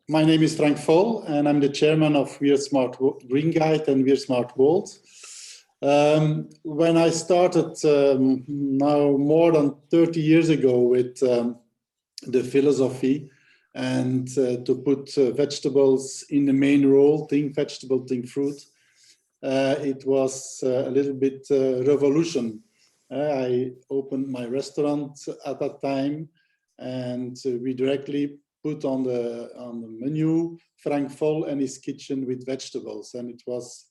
My name is Frank Vol, and I'm the chairman of We're Smart Green Guide and We're Smart World. When I started now more than 30 years ago with the philosophy and to put vegetables in the main role, think vegetable, think fruit, it was a little bit revolution. I opened my restaurant at that time, and we directly put on the menu Frank Vol and his kitchen with vegetables, and it was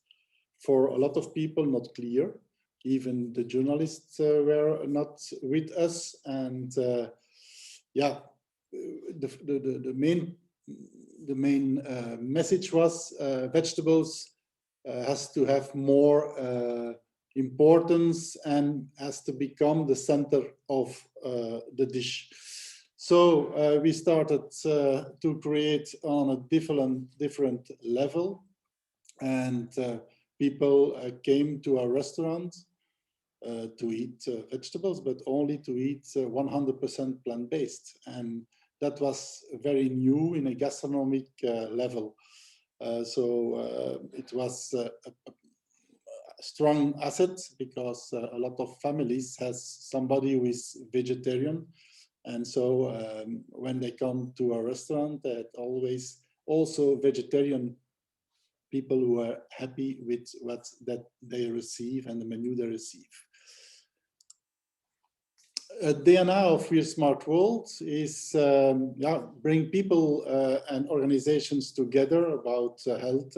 for a lot of people not clear. Even the journalists were not with us, and yeah, the main message was vegetables has to have more importance and has to become the center of the dish. So we started to create on a different level, and people came to our restaurant to eat vegetables, but only to eat 100% plant-based. And that was very new in a gastronomic level. So it was a strong asset because a lot of families has somebody who is vegetarian. And so when they come to our restaurant, that always also vegetarian people who are happy with what that they receive and the menu they receive. DNA of We're Smart World is bring people and organizations together about health,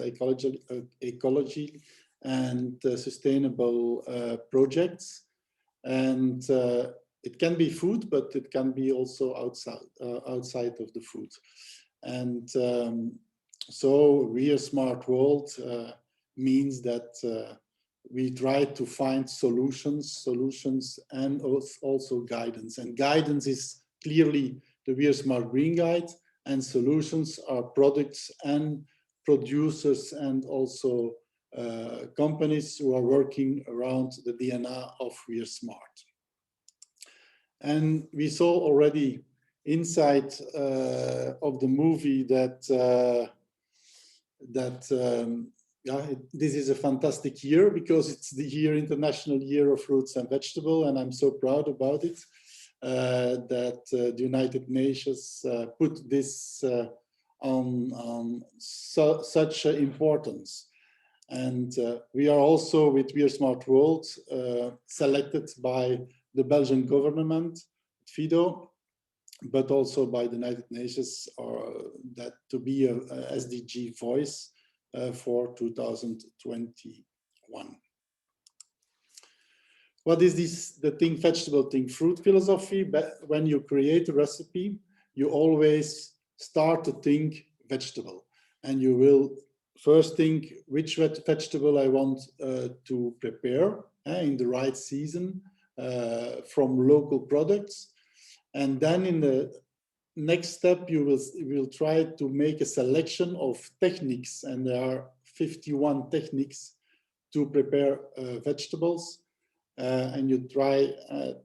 ecology and sustainable projects. And it can be food, but it can be also outside of the food. And so We're Smart World means that we try to find solutions and also guidance. And guidance is clearly the We're Smart Green Guide, and solutions are products and producers and also companies who are working around the DNA of We're Smart. And we saw already inside of the movie that this is a fantastic year because it's the International Year of Fruits and Vegetables, and I'm so proud about it that the United Nations put this on such importance. And we are also with We're Smart World selected by the Belgian government, FIDO, but also by the United Nations, that to be a SDG voice for 2021. What is this, the think vegetable, think fruit philosophy? But when you create a recipe, you always start to think vegetable, and you will first think which vegetable I want to prepare in the right season from local products. And then in the next step, you will try to make a selection of techniques, and there are 51 techniques to prepare vegetables. And you try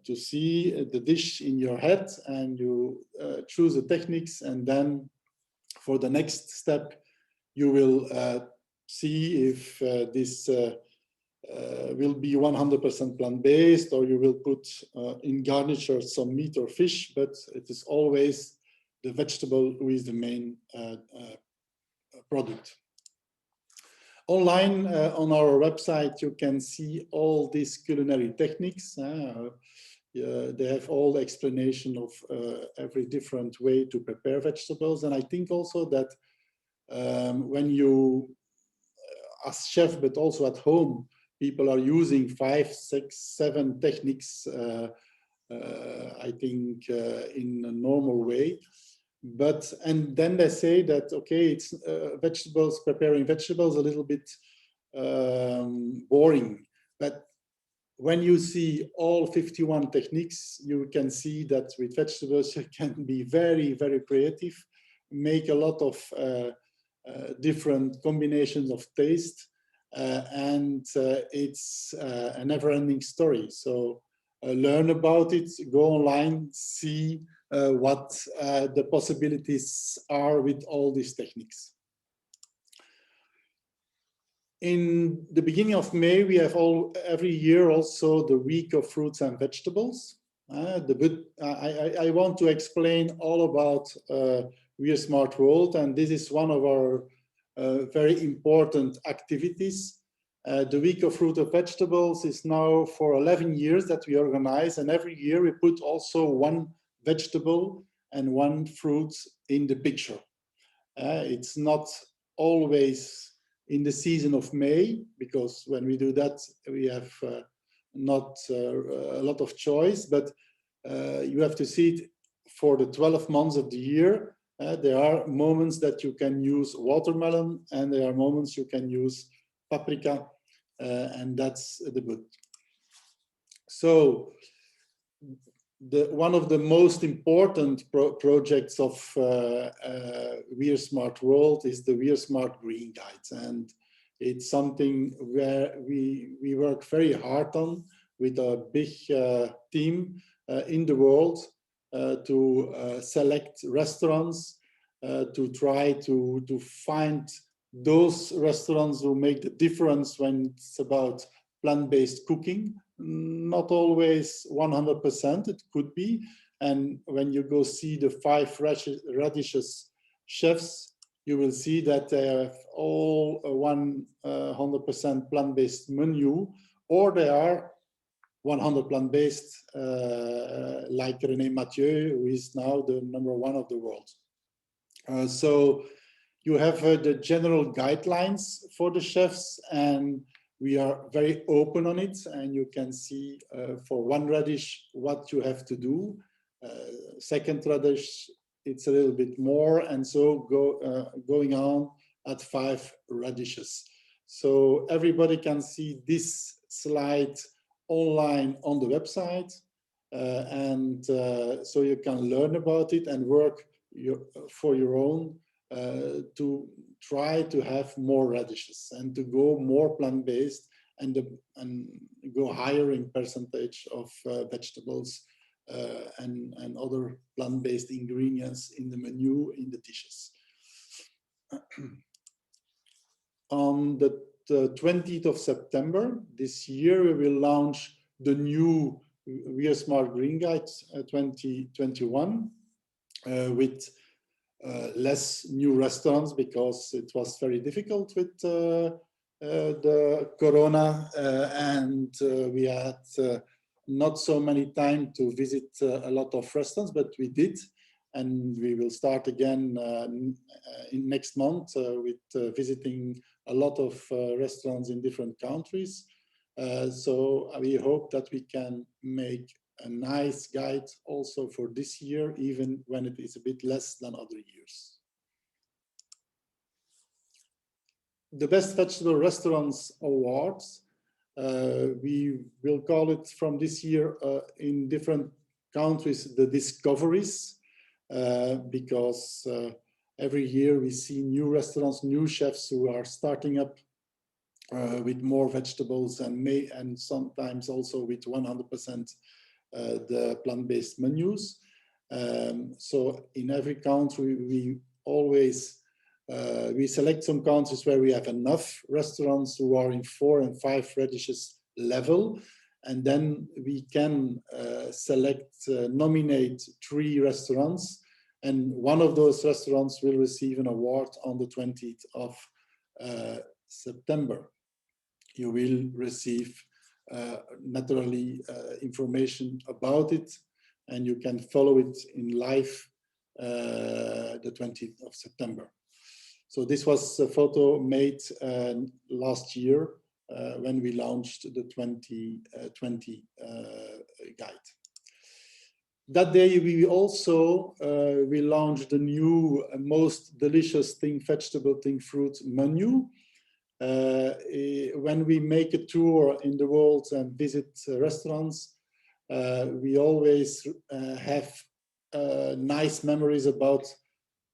to see the dish in your head, and you choose the techniques, and then for the next step, you will see if this will be 100% plant-based, or you will put in garniture some meat or fish, but it is always the vegetable who is the main product. Online on our website, you can see all these culinary techniques. They have all the explanation of every different way to prepare vegetables. And I think also that when you, as chef, but also at home, people are using 5, 6, 7 techniques, I think, in a normal way. But, and then they say that, okay, it's vegetables, preparing vegetables a little bit boring. But when you see all 51 techniques, you can see that with vegetables, you can be very, very creative, make a lot of different combinations of taste, and it's a never-ending story. So learn about it, go online, see what the possibilities are with all these techniques. In the beginning of May, we have every year also the week of fruits and vegetables. I want to explain all about We Are Smart World, and this is one of our very important activities. The week of fruit and vegetables is now for 11 years that we organize, and every year we put also one vegetable and one fruit in the picture. It's not always in the season of May, because when we do that, we have not a lot of choice, but you have to see it for the 12 months of the year. There are moments that you can use watermelon, and there are moments you can use paprika, and that's the good. So one of the most important projects of We Are Smart World is the We Are Smart Green Guide, and it's something where we work very hard on with a big team in the world to select restaurants, to try to find those restaurants who make the difference when it's about plant-based cooking. Not always 100%, it could be. And when you go see the 5 radishes chefs, you will see that they have all a 100% plant-based menu, or they are 100 plant-based, like René Mathieu, who is now the #1 of the world. So you have the general guidelines for the chefs, and we are very open on it, and you can see for one radish what you have to do. Second radish, it's a little bit more, and so going on at 5 radishes. So everybody can see this slide online on the website, and so you can learn about it and work for your own to try to have more radishes and to go more plant-based and go higher in percentage of vegetables and other plant-based ingredients in the menu, in the dishes. On the 20th of September this year, we will launch the new We Are Smart Green Guide 2021 with less new restaurants, because it was very difficult with the corona, and we had not so many time to visit a lot of restaurants, but we did, and we will start again in next month with visiting a lot of restaurants in different countries. So we hope that we can make a nice guide also for this year, even when it is a bit less than other years. The Best Vegetable Restaurants Awards, we will call it from this year in different countries the Discoveries, because every year we see new restaurants, new chefs who are starting up with more vegetables and sometimes also with 100% the plant-based menus. So in every country, we always we select some countries where we have enough restaurants who are in 4 and 5 radishes level, and then we can nominate 3 restaurants, and one of those restaurants will receive an award on the 20th of September. You will receive naturally information about it, and you can follow it in live the 20th of September. So this was a photo made last year when we launched the 2020 guide. That day we also we launched the new most delicious Think Vegetable, Think Fruit menu. When we make a tour in the world and visit restaurants, we always have nice memories about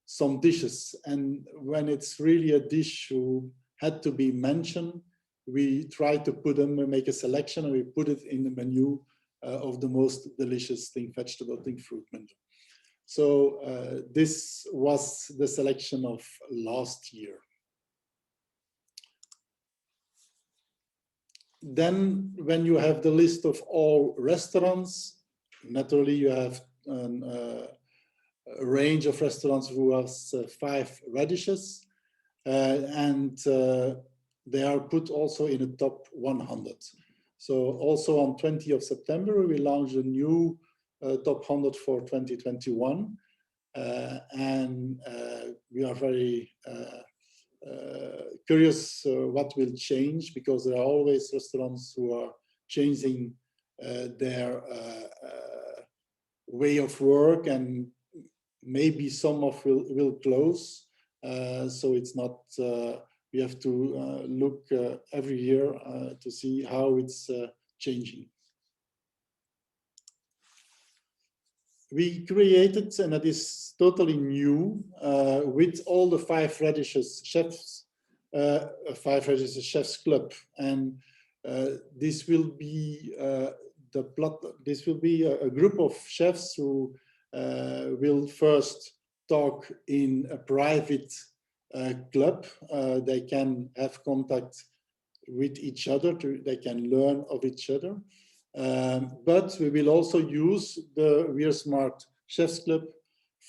some dishes. And when it's really a dish who had to be mentioned, we try to put them, we make a selection, and we put it in the menu of the most delicious Think Vegetable, Think Fruit menu. So this was the selection of last year. Then when you have the list of all restaurants, naturally you have a range of restaurants who has 5 radishes, and they are put also in the top 100. So also on 20th of September, we launched a new top 100 for 2021. And we are very curious what will change, because there are always restaurants who are changing their way of work, and maybe some of will close. So it's not, we have to look every year to see how it's changing. We created, and that is totally new, with all the 5 radishes chefs, 5 radishes chefs club, and this will be this will be a group of chefs who will first talk in a private club. They can have contact with each other, they can learn of each other. But we will also use the We Are Smart Chefs Club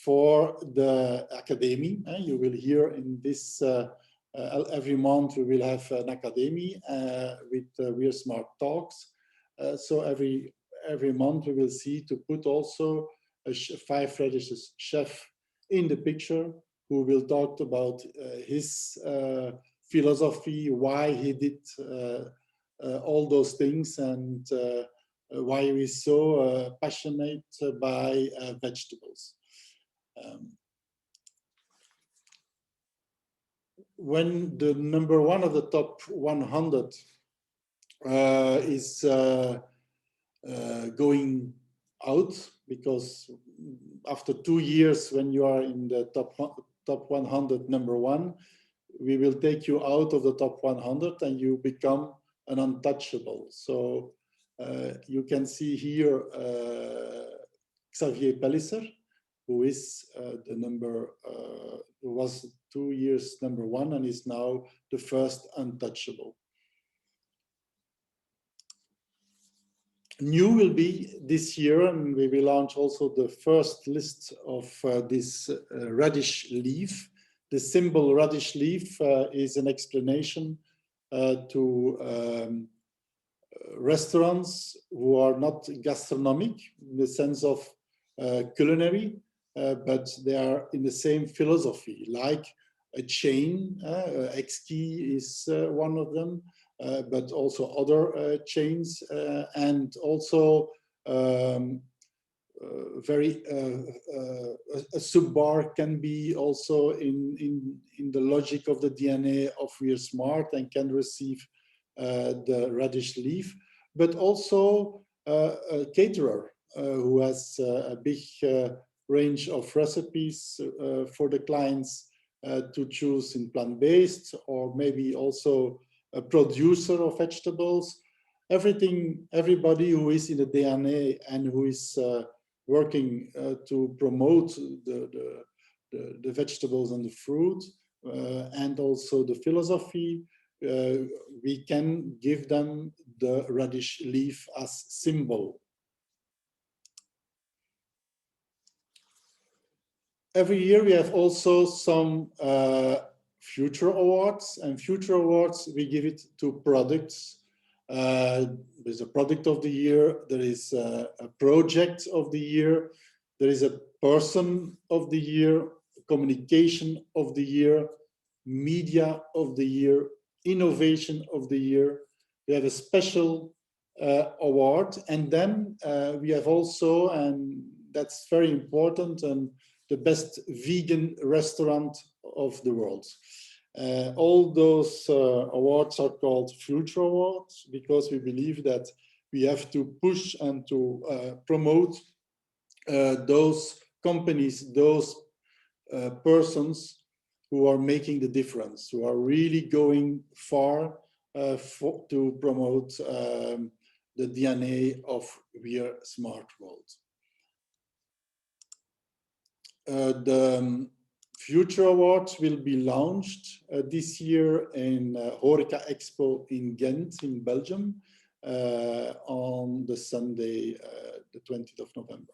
for the academy. You will hear in this, every month we will have an academy with We Are Smart talks. So every month we will see to put also a 5 radishes chef in the picture, who will talk about his philosophy, why he did all those things, and why he's so passionate by vegetables. When the number 1 of the top 100 is going out, because after 2 years, when you are in the top 100 number 1, we will take you out of the top 100 and you become an untouchable. So you can see here Xavier Pellisser, who is the number, who was 2 years number 1 and is now the first untouchable. New will be this year, and we will launch also the first list of this radish leaf. The symbol radish leaf is an explanation to restaurants who are not gastronomic in the sense of culinary, but they are in the same philosophy, like a chain. Exki is one of them, but also other chains, and also very a sub-bar can be also in the logic of the DNA of We Are Smart and can receive the radish leaf, but also a caterer who has a big range of recipes for the clients to choose in plant-based, or maybe also a producer of vegetables. Everybody who is in the DNA and who is working to promote the vegetables and the fruit, and also the philosophy, we can give them the radish leaf as symbol. Every year we have also some future awards, and future awards we give it to products. There's a product of the year, there is a project of the year, there is a person of the year, communication of the year, media of the year, innovation of the year. We have a special award, and then we have also, and that's very important, and the best vegan restaurant of the world. All those awards are called future awards, because we believe that we have to push and to promote those companies, those persons who are making the difference, who are really going far to promote the DNA of We Are Smart World. The Future Awards will be launched this year in Horeca Expo in Ghent in Belgium on the Sunday, the 20th of November.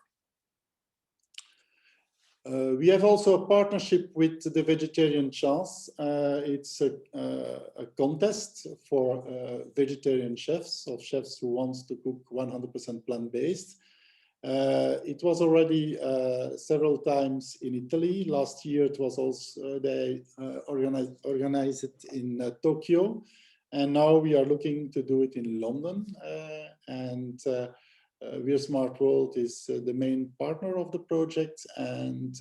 We have also a partnership with the Vegetarian Chance. It's a contest for vegetarian chefs, or chefs who want to cook 100% plant-based. It was already several times in Italy. Last year it was also, they organized it in Tokyo. And now we are looking to do it in London. We're Smart World is the main partner of the project, and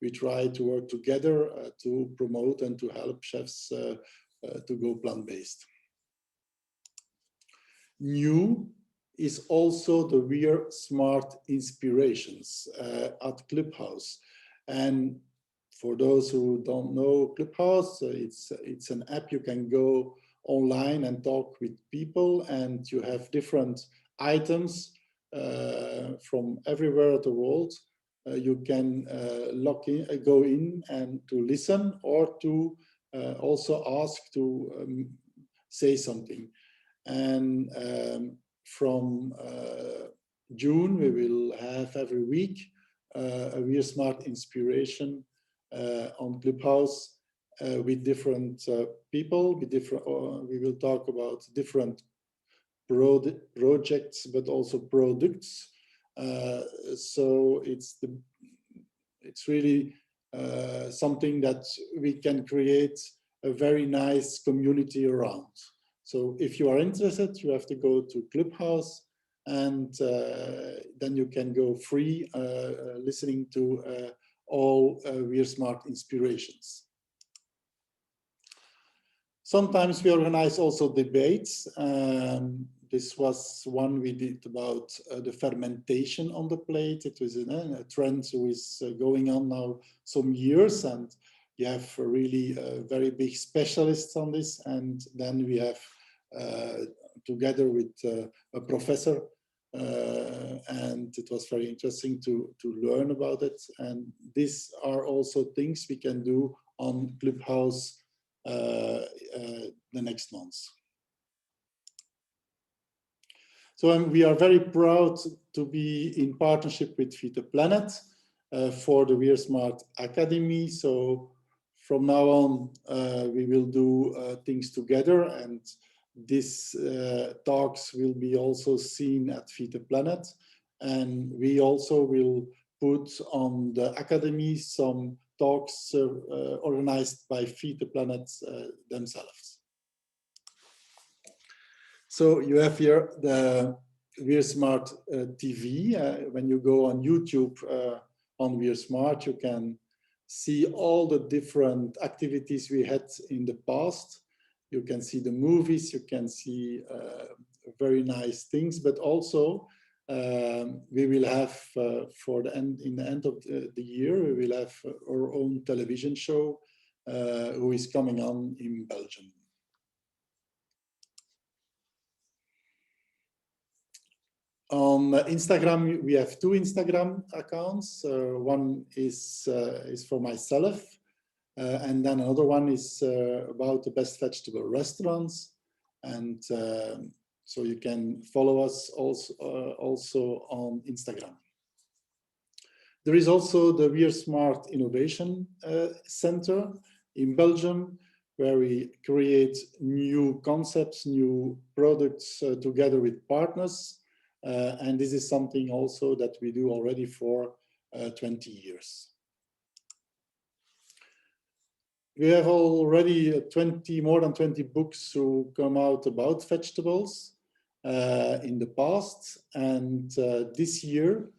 we try to work together to promote and to help chefs to go plant-based. New is also the We're Smart Inspirations at Clubhouse. And for those who don't know Clubhouse, it's an app you can go online and talk with people, and you have different items from everywhere in the world. You can go in and to listen, or to also ask to say something. And from June, we will have every week a We're Smart Inspiration on Clubhouse with different people. We will talk about different projects, but also products. So it's really something that we can create a very nice community around. So if you are interested, you have to go to Clubhouse, and then you can go free listening to all We're Smart Inspirations. Sometimes we organize also debates. This was one we did about the fermentation on the plate. It was a trend who is going on now some years, and you have really very big specialists on this. And then we have, together with a professor, and it was very interesting to learn about it. And these are also things we can do on Clubhouse the next months. So we are very proud to be in partnership with Feed the Planet for the We're Smart Academy. So from now on, we will do things together, and these talks will be also seen at Feed the Planet. And we also will put on the Academy some talks organized by Feed the Planet themselves. So you have here the We're Smart TV. When you go on YouTube on We're Smart, you can see all the different activities we had in the past. You can see the movies, you can see very nice things, but also we will have in the end of the year, we will have our own television show who is coming on in Belgium. On Instagram, we have two Instagram accounts. One is for myself, and then another one is about the best vegetable restaurants. And so you can follow us also on Instagram. There is also the We're Smart Innovation Center in Belgium, where we create new concepts, new products together with partners. And this is something also that we do already for 20 years. We have already more than 20 books who come out about vegetables in the past. And this year,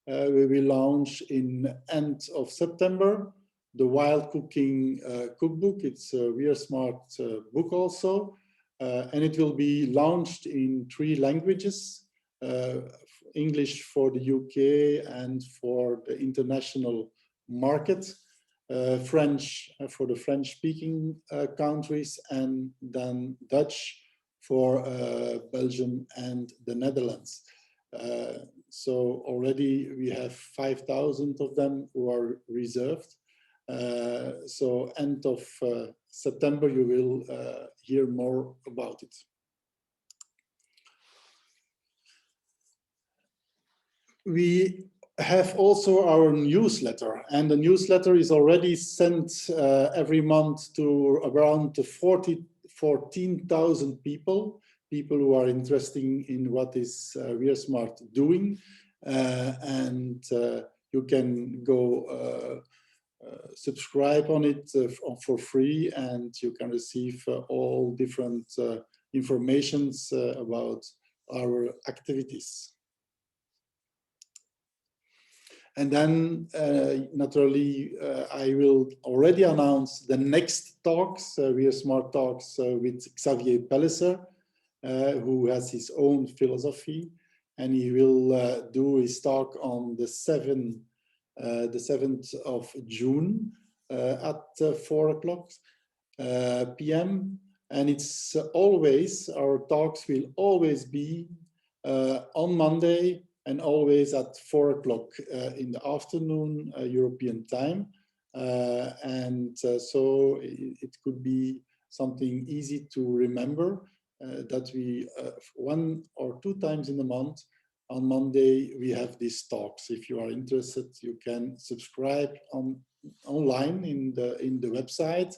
we will launch in end of September the Wild Cooking Cookbook. It's a We're Smart book also. And it will be launched in 3 languages. English for the UK and for the international market, French for the French-speaking countries, and then Dutch for Belgium and the Netherlands. So already we have 5,000 of them who are reserved. So end of September, you will hear more about it. We have also our newsletter, and the newsletter is already sent every month to around 14,000 people who are interested in what is WeareSmart doing, and you can go subscribe on it for free, and you can receive all different informations about our activities. And then, naturally, I will already announce the next talks, WeareSmart talks with Xavier Pellisser, who has his own philosophy, and he will do his talk on the 7th of June at 4 p.m. And it's always, our talks will always be on Monday, and always at 4 in the afternoon European time. So it could be something easy to remember that we 1 or 2 times in the month on Monday we have these talks. If you are interested, you can subscribe online in the website.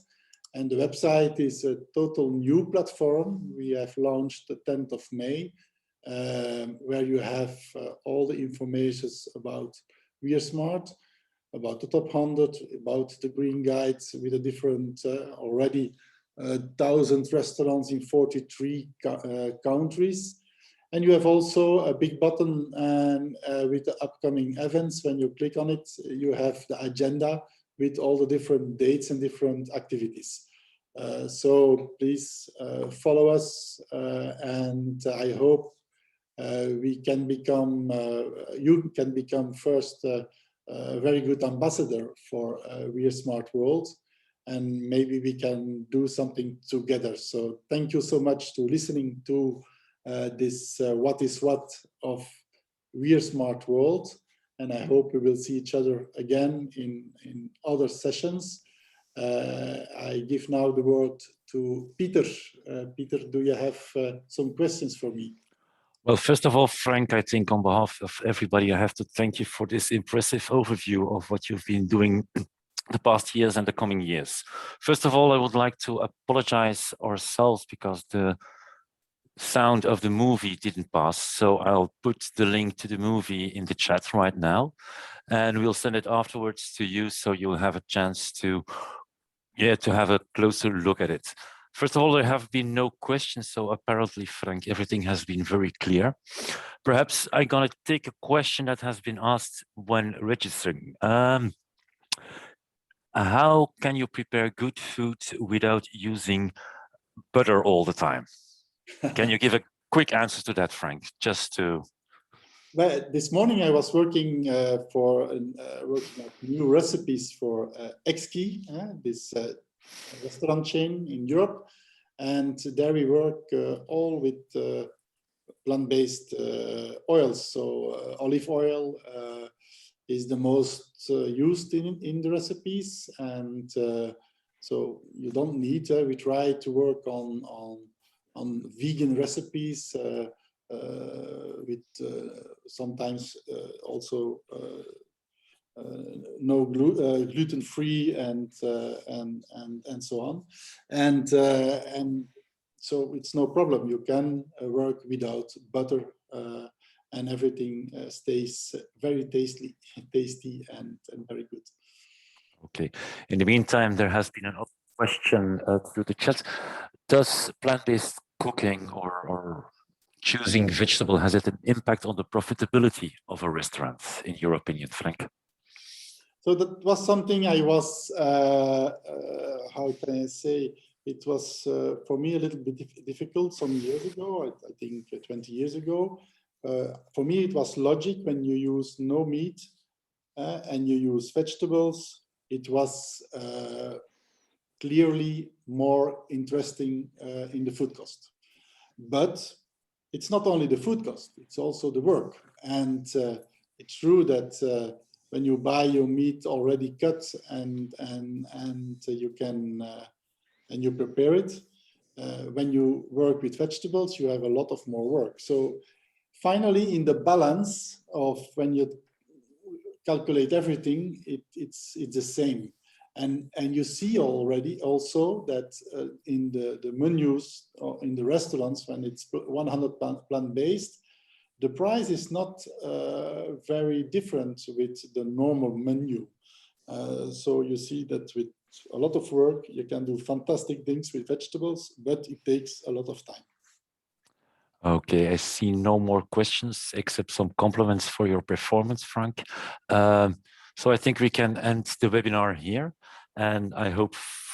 And the website is a total new platform. We have launched the 10th of May. Where you have all the information about WeareSmart, about the top 100, about the green guides with the different already 1,000 restaurants in 43 countries. And you have also a big button with the upcoming events. When you click on it, you have the agenda with all the different dates and different activities. So please follow us, and I hope we can become, you can become first a very good ambassador for WeareSmart World, and maybe we can do something together. So thank you so much to listening to this what is what of WeareSmart World, and I hope we will see each other again in other sessions. I give now the word to Peter. Peter, do you have some questions for me? Well, first of all, Frank, I think on behalf of everybody, I have to thank you for this impressive overview of what you've been doing the past years and the coming years. First of all, I would like to apologize ourselves because the sound of the movie didn't pass. So I'll put the link to the movie in the chat right now, and we'll send it afterwards to you so you'll have a chance to have a closer look at it. First of all, there have been no questions, so apparently, Frank, everything has been very clear. Perhaps I'm going to take a question that has been asked when registering. How can you prepare good food without using butter all the time? Can you give a quick answer to that, Frank, just to... Well, this morning I was working working on new recipes for Exki, this restaurant chain in Europe, and there we work all with plant-based oils. So olive oil is the most used in the recipes, and so you don't need. We try to work on vegan recipes with sometimes also no gluten-free and so on, and so it's no problem. You can work without butter, and everything stays very tasty and very good. Okay. In the meantime, there has been another question through the chat. Does plant-based cooking or choosing vegetable, has it an impact on the profitability of a restaurant, in your opinion, Frank? So that was something I was, how can I say, it was for me a little bit difficult some years ago, I think 20 years ago. For me, it was logic when you use no meat and you use vegetables. It was clearly more interesting in the food cost. But it's not only the food cost, it's also the work. And it's true that when you buy your meat already cut and you can and you prepare it, when you work with vegetables, you have a lot of more work. So finally, in the balance of when you calculate everything, it's the same. And you see already also that in the menus or in the restaurants, when it's 100% plant-based, the price is not very different with the normal menu. So you see that with a lot of work, you can do fantastic things with vegetables, but it takes a lot of time. Okay, I see no more questions except some compliments for your performance, Frank. So I think we can end the webinar here, and I hope